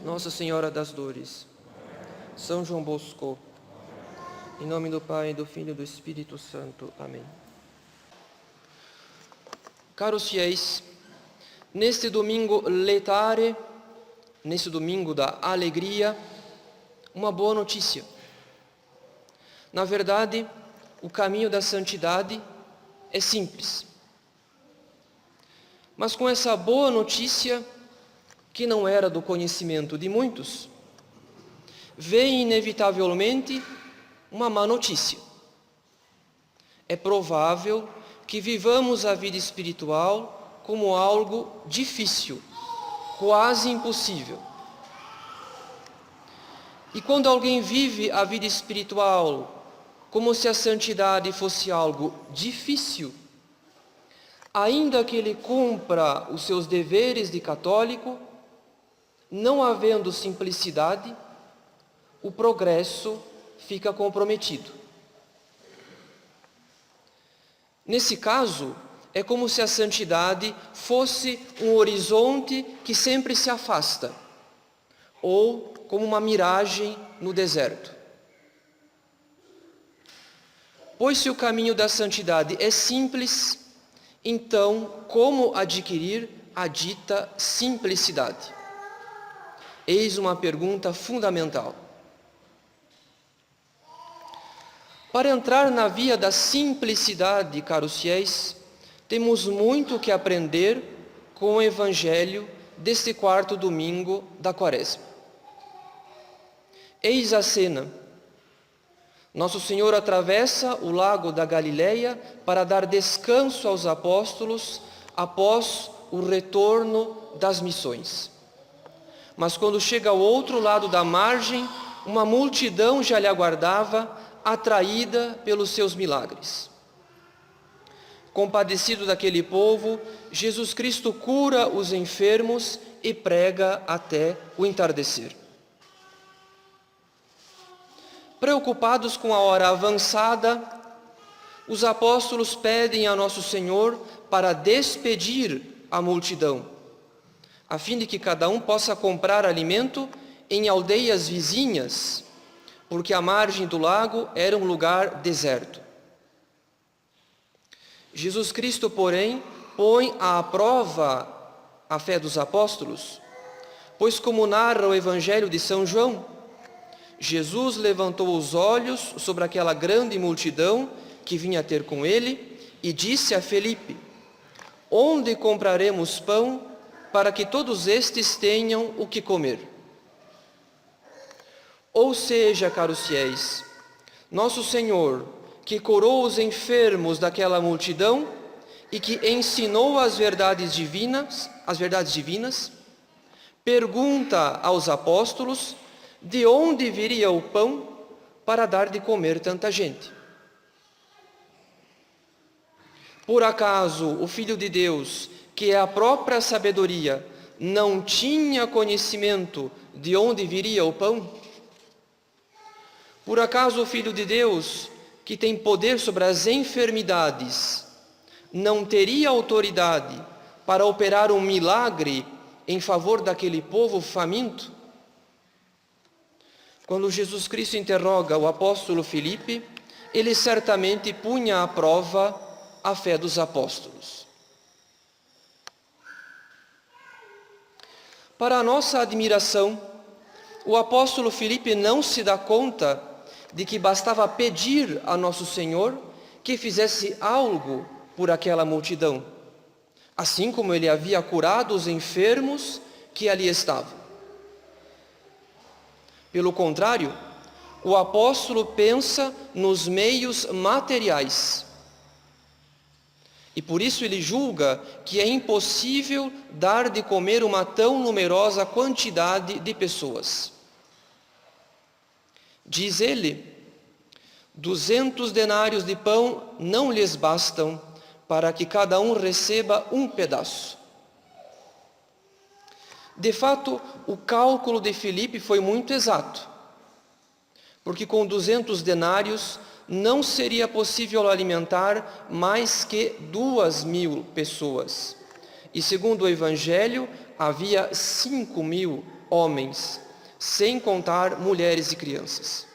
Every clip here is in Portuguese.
Nossa Senhora das Dores, São João Bosco, em nome do Pai, do Filho e do Espírito Santo. Amém. Caros fiéis, neste domingo letare, neste domingo da alegria, uma boa notícia. Na verdade, o caminho da santidade é simples. Mas com essa boa notícia, que não era do conhecimento de muitos, vem inevitavelmente uma má notícia. É provável que vivamos a vida espiritual como algo difícil, quase impossível. E quando alguém vive a vida espiritual como se a santidade fosse algo difícil, ainda que ele cumpra os seus deveres de católico, não havendo simplicidade, o progresso fica comprometido. Nesse caso, é como se a santidade fosse um horizonte que sempre se afasta, ou como uma miragem no deserto. Pois se o caminho da santidade é simples, então como adquirir a dita simplicidade? Eis uma pergunta fundamental. Para entrar na via da simplicidade, caros fiéis, temos muito que aprender com o Evangelho deste quarto domingo da Quaresma. Eis a cena. Nosso Senhor atravessa o lago da Galileia para dar descanso aos apóstolos após o retorno das missões. Mas quando chega ao outro lado da margem, uma multidão já lhe aguardava, atraída pelos seus milagres. Compadecido daquele povo, Jesus Cristo cura os enfermos e prega até o entardecer. Preocupados com a hora avançada, os apóstolos pedem a Nosso Senhor para despedir a multidão, a fim de que cada um possa comprar alimento em aldeias vizinhas, porque a margem do lago era um lugar deserto. Jesus Cristo, porém, põe à prova a fé dos apóstolos, pois como narra o Evangelho de São João, Jesus levantou os olhos sobre aquela grande multidão que vinha ter com ele e disse a Felipe: onde compraremos pão para que todos estes tenham o que comer? Ou seja, caros fiéis, Nosso Senhor, que curou os enfermos daquela multidão e que ensinou as verdades divinas, pergunta aos apóstolos de onde viria o pão para dar de comer tanta gente. Por acaso o Filho de Deus, que é a própria sabedoria, não tinha conhecimento de onde viria o pão? Por acaso o Filho de Deus, que tem poder sobre as enfermidades, não teria autoridade para operar um milagre em favor daquele povo faminto? Quando Jesus Cristo interroga o apóstolo Filipe, ele certamente punha à prova a fé dos apóstolos. Para a nossa admiração, o apóstolo Filipe não se dá conta de que bastava pedir a Nosso Senhor que fizesse algo por aquela multidão, assim como ele havia curado os enfermos que ali estavam. Pelo contrário, o apóstolo pensa nos meios materiais. E por isso ele julga que é impossível dar de comer uma tão numerosa quantidade de pessoas. Diz ele: 200 denários de pão não lhes bastam para que cada um receba um pedaço. De fato, o cálculo de Filipe foi muito exato, porque com 200 denários não seria possível alimentar mais que 2.000 pessoas. E segundo o Evangelho, havia 5.000 homens, sem contar mulheres e crianças.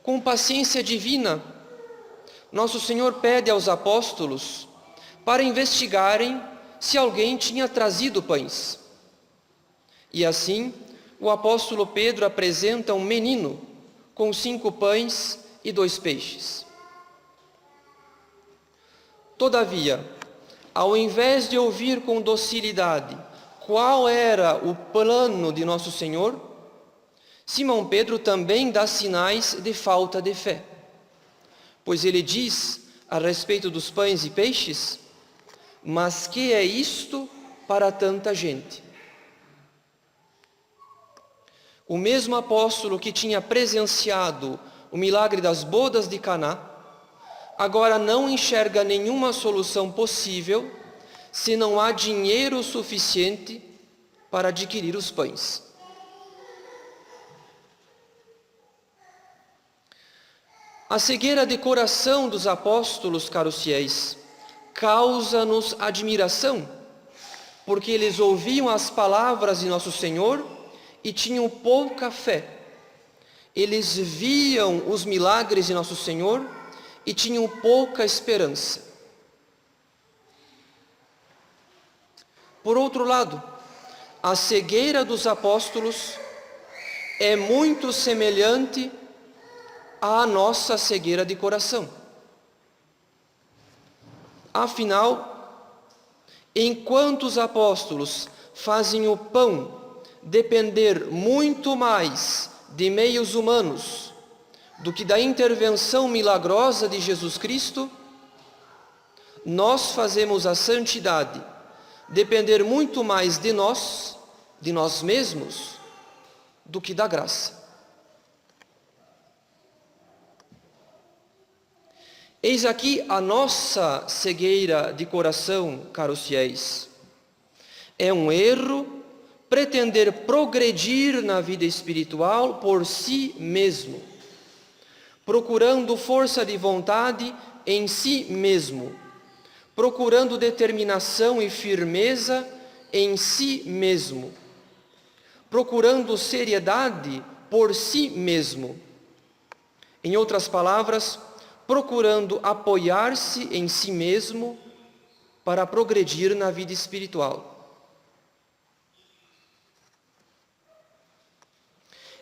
Com paciência divina, Nosso Senhor pede aos apóstolos para investigarem se alguém tinha trazido pães. E assim, o apóstolo Pedro apresenta um menino com 5 pães e 2 peixes. Todavia, ao invés de ouvir com docilidade qual era o plano de Nosso Senhor, Simão Pedro também dá sinais de falta de fé, pois ele diz a respeito dos pães e peixes: mas que é isto para tanta gente? O mesmo apóstolo que tinha presenciado o milagre das bodas de Caná, agora não enxerga nenhuma solução possível se não há dinheiro suficiente para adquirir os pães. A cegueira de coração dos apóstolos, caros fiéis, causa-nos admiração, porque eles ouviam as palavras de Nosso Senhor e tinham pouca fé. Eles viam os milagres de Nosso Senhor e tinham pouca esperança. Por outro lado, a cegueira dos apóstolos é muito semelhante à nossa cegueira de coração. Afinal, enquanto os apóstolos fazem o pão depender muito mais de meios humanos do que da intervenção milagrosa de Jesus Cristo, nós fazemos a santidade depender muito mais de nós mesmos, do que da graça. Eis aqui a nossa cegueira de coração, caros fiéis. É um erro pretender progredir na vida espiritual por si mesmo, procurando força de vontade em si mesmo, procurando determinação e firmeza em si mesmo, procurando seriedade por si mesmo. Em outras palavras, procurando apoiar-se em si mesmo para progredir na vida espiritual.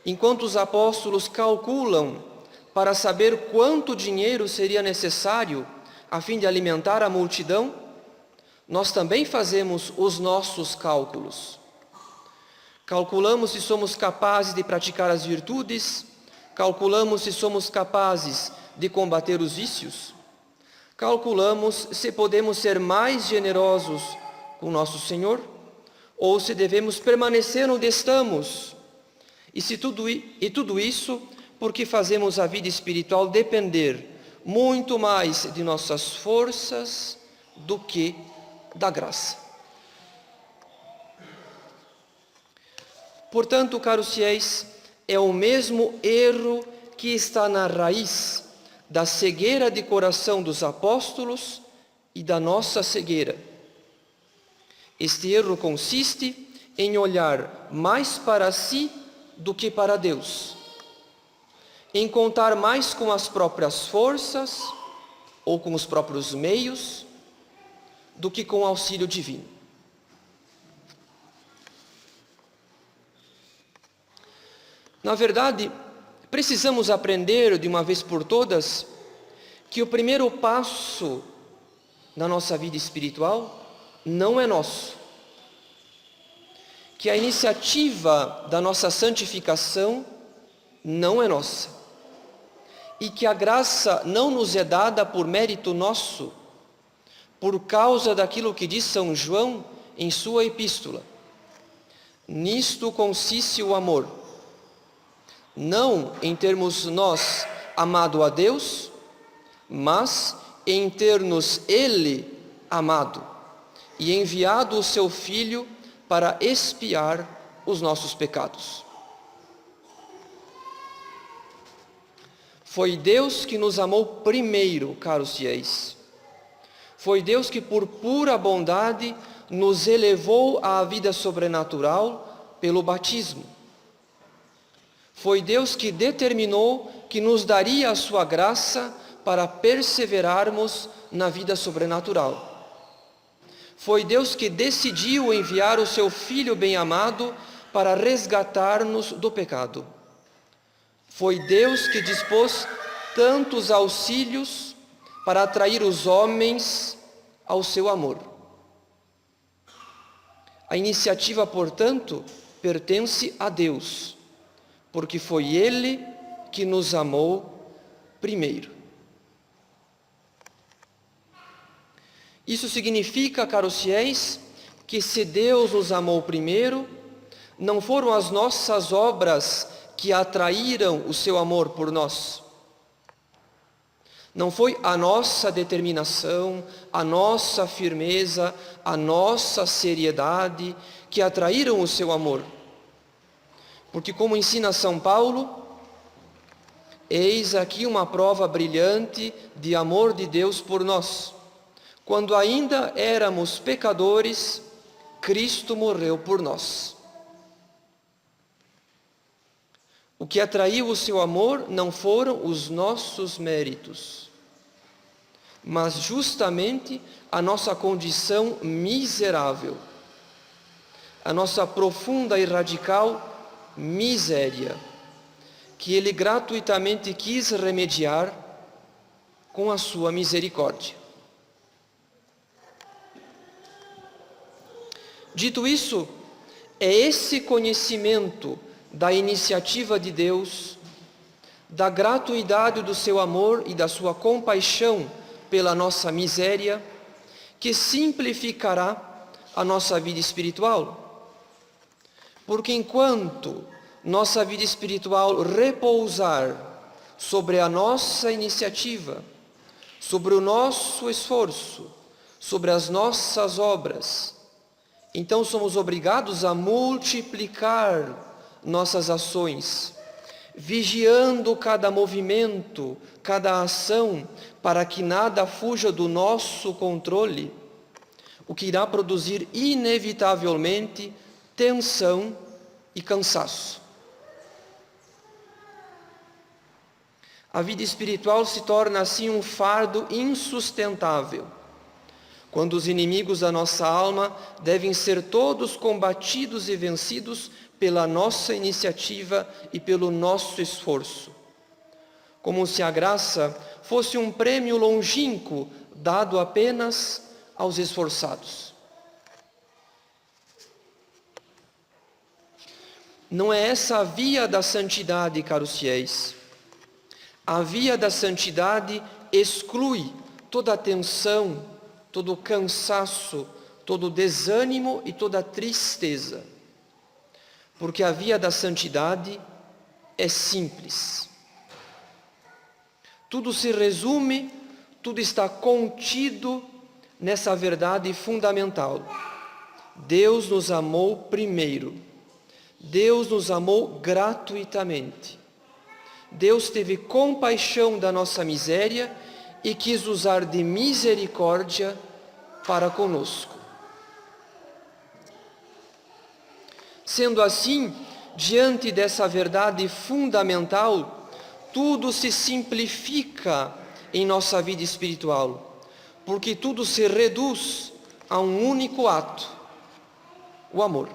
Enquanto os apóstolos calculam para saber quanto dinheiro seria necessário a fim de alimentar a multidão, nós também fazemos os nossos cálculos. Calculamos se somos capazes de praticar as virtudes, calculamos se somos capazes de combater os vícios, calculamos se podemos ser mais generosos com nosso Senhor, ou se devemos permanecer onde estamos, e tudo isso porque fazemos a vida espiritual depender muito mais de nossas forças do que da graça. Portanto, caros fiéis, é o mesmo erro que está na raiz da cegueira de coração dos apóstolos e da nossa cegueira. Este erro consiste em olhar mais para si do que para Deus, em contar mais com as próprias forças ou com os próprios meios do que com o auxílio divino. Na verdade, precisamos aprender de uma vez por todas que o primeiro passo na nossa vida espiritual não é nosso, que a iniciativa da nossa santificação não é nossa, e que a graça não nos é dada por mérito nosso, por causa daquilo que diz São João em sua epístola: nisto consiste o amor, não em termos nós amado a Deus, mas em ter-nos Ele amado e enviado o seu Filho para expiar os nossos pecados. Foi Deus que nos amou primeiro, caros fiéis. Foi Deus que, por pura bondade, nos elevou à vida sobrenatural pelo batismo. Foi Deus que determinou que nos daria a sua graça para perseverarmos na vida sobrenatural. Foi Deus que decidiu enviar o seu Filho bem-amado para resgatar-nos do pecado. Foi Deus que dispôs tantos auxílios para atrair os homens ao seu amor. A iniciativa, portanto, pertence a Deus, porque foi Ele que nos amou primeiro. Isso significa, caros fiéis, que se Deus nos amou primeiro, não foram as nossas obras que atraíram o seu amor por nós. Não foi a nossa determinação, a nossa firmeza, a nossa seriedade que atraíram o seu amor. Porque, como ensina São Paulo, eis aqui uma prova brilhante de amor de Deus por nós. Quando ainda éramos pecadores, Cristo morreu por nós. O que atraiu o seu amor não foram os nossos méritos, mas justamente a nossa condição miserável, a nossa profunda e radical miséria, que Ele gratuitamente quis remediar com a sua misericórdia. Dito isso, é esse conhecimento da iniciativa de Deus, da gratuidade do seu amor e da sua compaixão pela nossa miséria, que simplificará a nossa vida espiritual. Porque enquanto nossa vida espiritual repousar sobre a nossa iniciativa, sobre o nosso esforço, sobre as nossas obras, então somos obrigados a multiplicar nossas ações, vigiando cada movimento, cada ação, para que nada fuja do nosso controle, o que irá produzir inevitavelmente tensão e cansaço. A vida espiritual se torna assim um fardo insustentável, quando os inimigos da nossa alma devem ser todos combatidos e vencidos pela nossa iniciativa e pelo nosso esforço, como se a graça fosse um prêmio longínquo dado apenas aos esforçados. Não é essa a via da santidade, caros fiéis. A via da santidade exclui toda a tensão, todo o cansaço, todo o desânimo e toda a tristeza. Porque a via da santidade é simples. Tudo se resume, tudo está contido nessa verdade fundamental. Deus nos amou primeiro. Deus nos amou gratuitamente. Deus teve compaixão da nossa miséria e quis usar de misericórdia para conosco. Sendo assim, diante dessa verdade fundamental, tudo se simplifica em nossa vida espiritual, porque tudo se reduz a um único ato: o amor.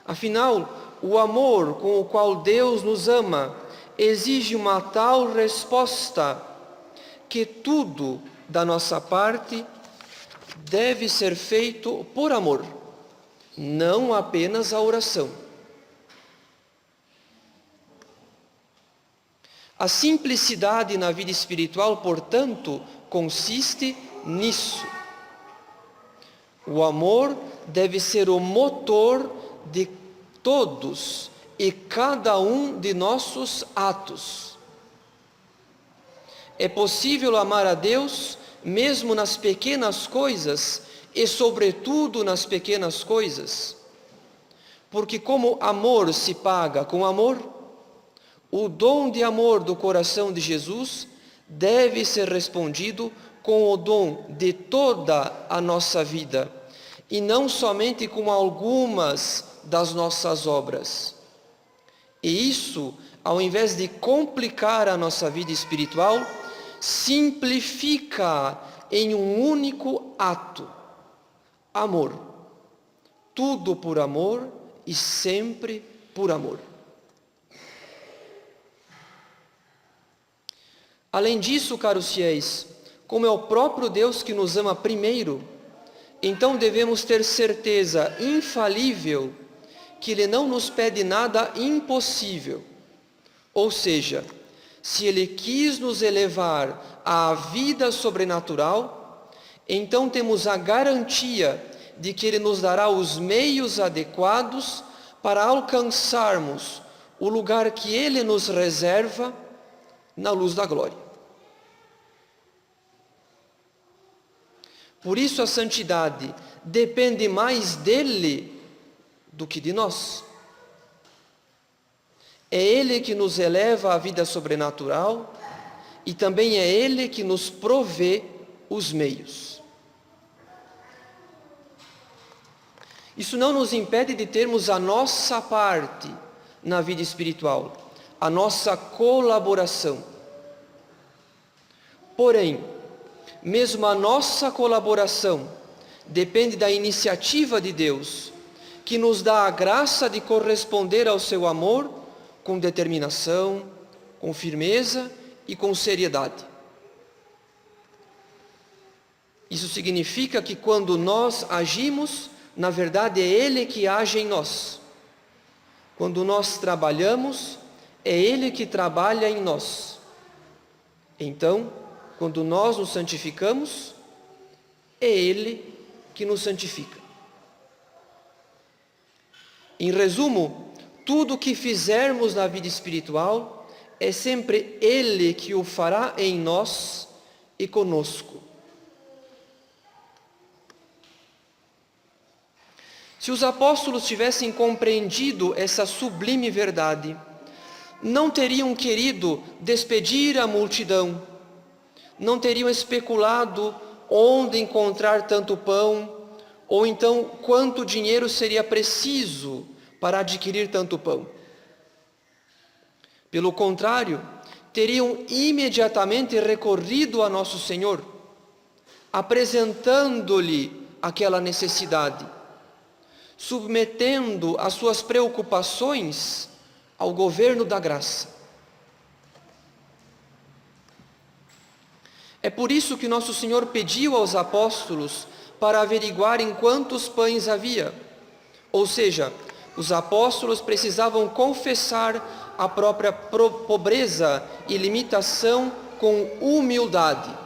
Afinal, o amor com o qual Deus nos ama exige uma tal resposta que tudo da nossa parte deve ser feito por amor, não apenas a oração. A simplicidade na vida espiritual, portanto, consiste nisso. O amor deve ser o motor de todos e cada um de nossos atos. É possível amar a Deus mesmo nas pequenas coisas e sobretudo nas pequenas coisas, porque como amor se paga com amor, o dom de amor do coração de Jesus deve ser respondido com o dom de toda a nossa vida, e não somente com algumas das nossas obras. E isso, ao invés de complicar a nossa vida espiritual, simplifica em um único ato: amor. Tudo por amor e sempre por amor. Além disso, caros fiéis, como é o próprio Deus que nos ama primeiro, então devemos ter certeza infalível que Ele não nos pede nada impossível. Ou seja, se Ele quis nos elevar à vida sobrenatural, então temos a garantia de que Ele nos dará os meios adequados para alcançarmos o lugar que Ele nos reserva na luz da glória. Por isso a santidade depende mais dele do que de nós. É Ele que nos eleva à vida sobrenatural e também é Ele que nos provê os meios. Isso não nos impede de termos a nossa parte na vida espiritual, a nossa colaboração. Porém, mesmo a nossa colaboração depende da iniciativa de Deus, que nos dá a graça de corresponder ao seu amor com determinação, com firmeza e com seriedade. Isso significa que quando nós agimos, na verdade é Ele que age em nós. Quando nós trabalhamos, é Ele que trabalha em nós. Então, quando nós nos santificamos, é Ele que nos santifica. Em resumo, tudo o que fizermos na vida espiritual, é sempre Ele que o fará em nós e conosco. Se os apóstolos tivessem compreendido essa sublime verdade, não teriam querido despedir a multidão, não teriam especulado onde encontrar tanto pão, ou então quanto dinheiro seria preciso para adquirir tanto pão. Pelo contrário, teriam imediatamente recorrido a Nosso Senhor, apresentando-lhe aquela necessidade, submetendo as suas preocupações ao governo da graça. É por isso que Nosso Senhor pediu aos apóstolos para averiguarem quantos pães havia. Ou seja, os apóstolos precisavam confessar a própria pobreza e limitação com humildade,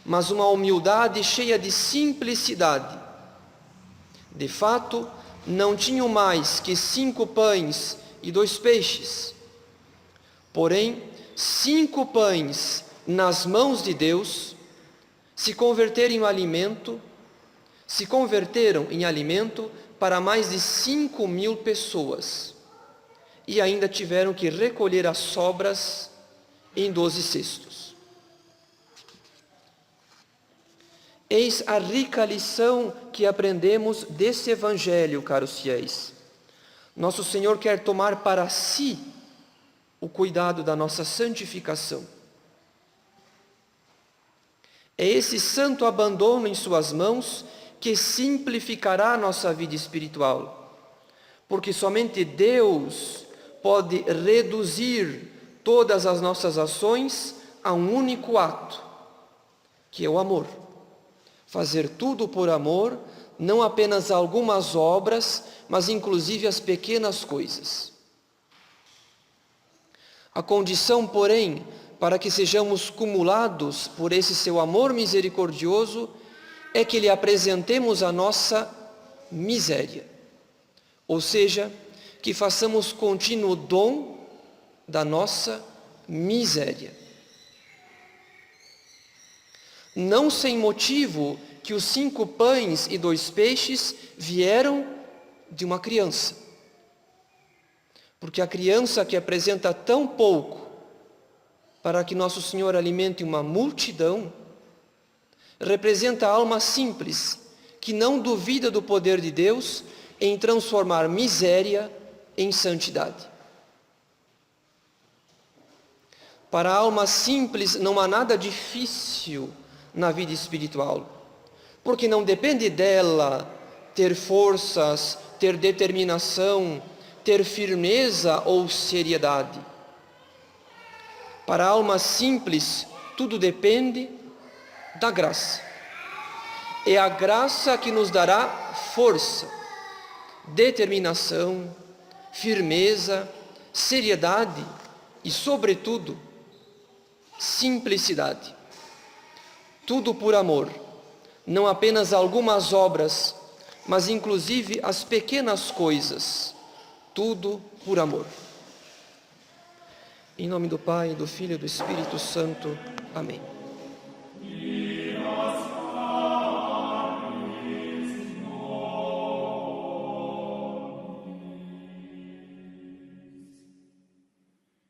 mas uma humildade cheia de simplicidade. De fato, não tinham mais que 5 pães e 2 peixes. Porém, 5 pães nas mãos de Deus se converteram em alimento para mais de 5.000 pessoas, e ainda tiveram que recolher as sobras em 12 cestos. Eis a rica lição que aprendemos desse Evangelho, caros fiéis. Nosso Senhor quer tomar para si o cuidado da nossa santificação. É esse santo abandono em suas mãos que simplificará a nossa vida espiritual, porque somente Deus pode reduzir todas as nossas ações a um único ato, que é o amor. Fazer tudo por amor, não apenas algumas obras, mas inclusive as pequenas coisas. A condição, porém, para que sejamos cumulados por esse seu amor misericordioso, é que lhe apresentemos a nossa miséria. Ou seja, que façamos contínuo dom da nossa miséria. Não sem motivo que os 5 pães e 2 peixes vieram de uma criança. Porque a criança que apresenta tão pouco para que Nosso Senhor alimente uma multidão, representa a alma simples, que não duvida do poder de Deus em transformar miséria em santidade. Para a alma simples não há nada difícil na vida espiritual, porque não depende dela ter forças, ter determinação, ter firmeza ou seriedade. Para a alma simples, tudo depende da graça. É a graça que nos dará força, determinação, firmeza, seriedade e, sobretudo, simplicidade. Tudo por amor, não apenas algumas obras, mas inclusive as pequenas coisas. Tudo por amor. Em nome do Pai, do Filho e do Espírito Santo. Amém.